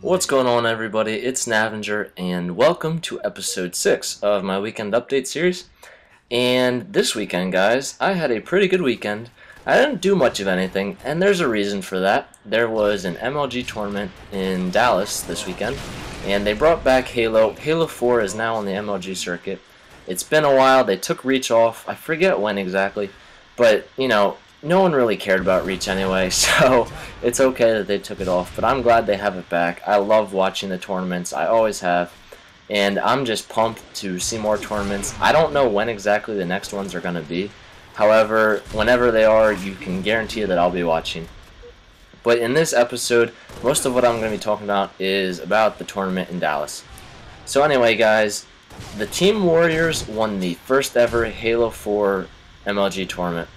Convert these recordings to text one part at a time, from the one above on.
What's going on, everybody? It's iNavingeR, and welcome to episode 6 of my weekend update series. And this weekend, guys, I had a pretty good weekend. I didn't do much of anything, and there's a reason for that. There was an MLG tournament in Dallas this weekend, and they brought back Halo. Halo 4 is now on the MLG circuit. It's been a while. They took Reach off. I forget when exactly, but, no one really cared about Reach anyway, so it's okay that they took it off, but I'm glad they have it back. I love watching the tournaments. I always have, and I'm just pumped to see more tournaments. I don't know when exactly the next ones are going to be. However, whenever they are, you can guarantee that I'll be watching. But in this episode, most of what I'm going to be talking about is about the tournament in Dallas. So anyway, guys, the Team Warriors won the first ever Halo 4 MLG tournament.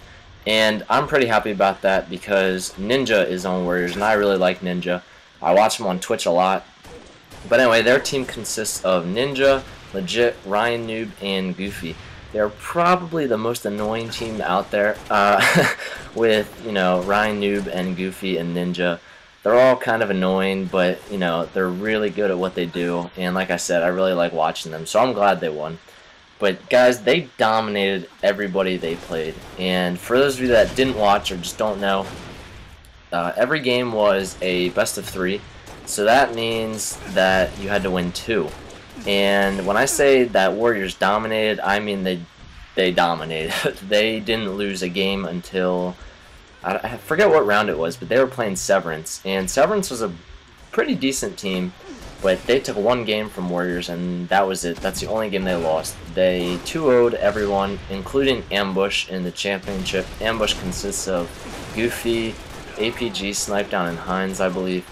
And I'm pretty happy about that because Ninja is on Warriors, and I really like Ninja. I watch him on Twitch a lot. But anyway, their team consists of Ninja, Legit, Ryan Noob, and Goofy. They're probably the most annoying team out there with, Ryan Noob and Goofy and Ninja. They're all kind of annoying, but, they're really good at what they do. And like I said, I really like watching them, so I'm glad they won. But guys, they dominated everybody they played. And for those of you that didn't watch or just don't know, every game was a best of 3. So that means that you had to win 2. And when I say that Warriors dominated, I mean they dominated. They didn't lose a game until, I forget what round it was, but they were playing Severance. And Severance was a pretty decent team. But they took one game from Warriors, and that was it. That's the only game they lost. They 2-0'd everyone, including Ambush in the championship. Ambush consists of Goofy, APG, Snipedown, and Hines, I believe.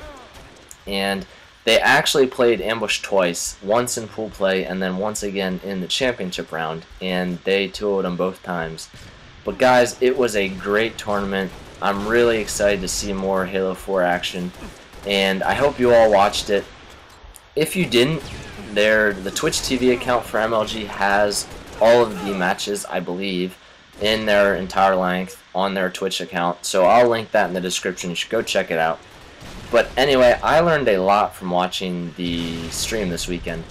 And they actually played Ambush twice, once in pool play and then once again in the championship round, and they 2-0'd them both times. But guys, it was a great tournament. I'm really excited to see more Halo 4 action, and I hope you all watched it. If you didn't, the Twitch TV account for MLG has all of the matches, I believe, in their entire length on their Twitch account. So I'll link that in the description. You should go check it out. But anyway, I learned a lot from watching the stream this weekend.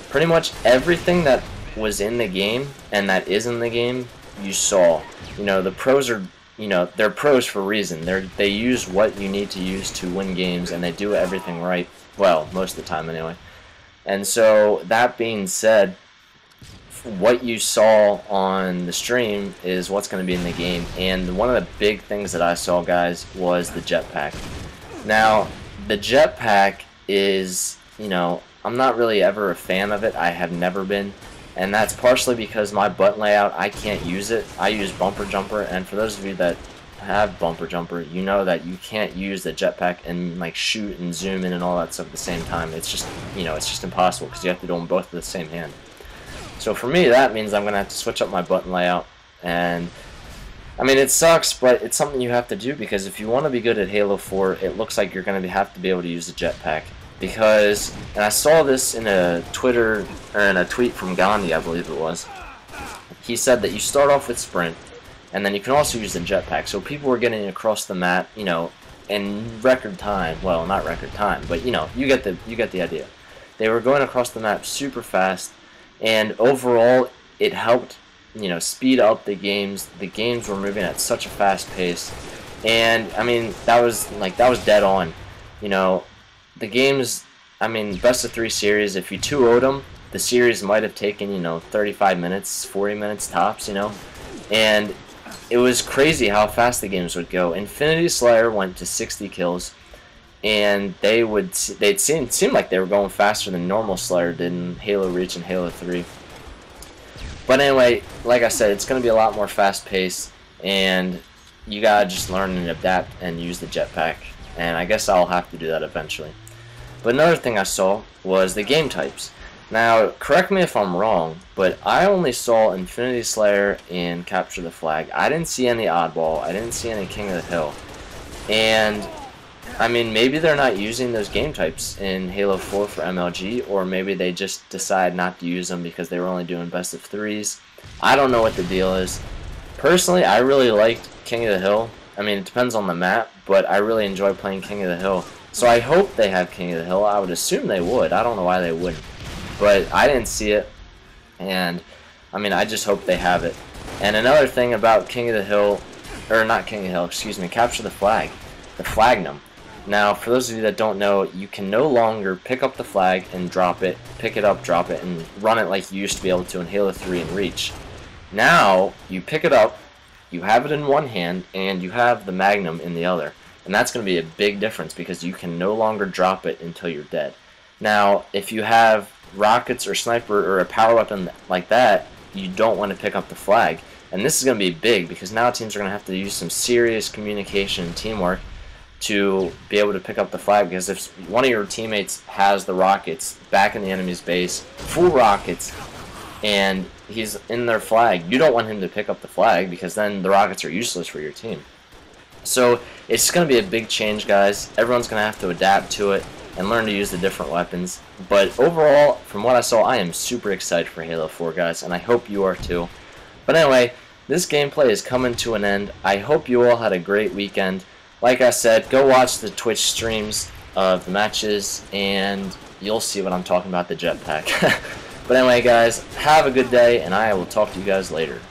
Pretty much everything that was in the game and that is in the game, you saw. The pros are, they're pros for a reason. They use what you need to use to win games, and they do everything right. Well, most of the time anyway. And so, that being said, what you saw on the stream is what's going to be in the game. And one of the big things that I saw, guys, was the jetpack. Now, the jetpack is, I'm not really ever a fan of it. I have never been. And that's partially because my button layout, I can't use it. I use bumper jumper, and for those of you that have bumper jumper, you know that you can't use the jetpack and like shoot and zoom in and all that stuff at the same time. It's just, it's just impossible because you have to do them both with the same hand. So for me, that means I'm gonna have to switch up my button layout, and I mean, it sucks, but it's something you have to do because if you want to be good at Halo 4, it looks like you're gonna have to be able to use the jetpack. Because, and I saw this in a Twitter or in a tweet from Gandhi, I believe it was. He said that you start off with sprint, and then you can also use the jetpack. So people were getting across the map, in record time. Well, not record time, but you get the idea. They were going across the map super fast, and overall it helped, speed up the games. The games were moving at such a fast pace, and I mean that was dead on. The games, I mean, best of 3 series. If you 2-0'd them, the series might have taken 35 minutes, 40 minutes tops, and it was crazy how fast the games would go. Infinity Slayer went to 60 kills, and they'd seem like they were going faster than normal Slayer did in Halo Reach and Halo 3. But anyway, like I said, it's going to be a lot more fast-paced, and you gotta just learn and adapt and use the jetpack. And I guess I'll have to do that eventually. But another thing I saw was the game types. Now, correct me if I'm wrong, but I only saw Infinity Slayer and Capture the Flag. I didn't see any Oddball. I didn't see any King of the Hill. And, I mean, maybe they're not using those game types in Halo 4 for MLG, or maybe they just decide not to use them because they were only doing best of 3s. I don't know what the deal is. Personally, I really liked King of the Hill. I mean, it depends on the map, but I really enjoy playing King of the Hill. So I hope they have King of the Hill. I would assume they would. I don't know why they wouldn't. But I didn't see it. And, I mean, I just hope they have it. And another thing about King of the Hill, or not King of the Hill, excuse me, Capture the Flag. The Flagnum. Now, for those of you that don't know, you can no longer pick up the flag and drop it, pick it up, drop it, and run it like you used to be able to in Halo 3 and Reach. Now, you pick it up, you have it in one hand, and you have the Magnum in the other. And that's going to be a big difference because you can no longer drop it until you're dead. Now, if you have rockets or sniper or a power weapon like that, you don't want to pick up the flag. And this is going to be big because now teams are going to have to use some serious communication and teamwork to be able to pick up the flag, because if one of your teammates has the rockets back in the enemy's base, full rockets, and he's in their flag, you don't want him to pick up the flag because then the rockets are useless for your team. So it's going to be a big change, guys. Everyone's going to have to adapt to it and learn to use the different weapons. But overall, from what I saw, I am super excited for Halo 4, guys, and I hope you are too. But anyway, this gameplay is coming to an end. I hope you all had a great weekend. Like I said, go watch the Twitch streams of the matches, and you'll see what I'm talking about, the jetpack. But anyway, guys, have a good day, and I will talk to you guys later.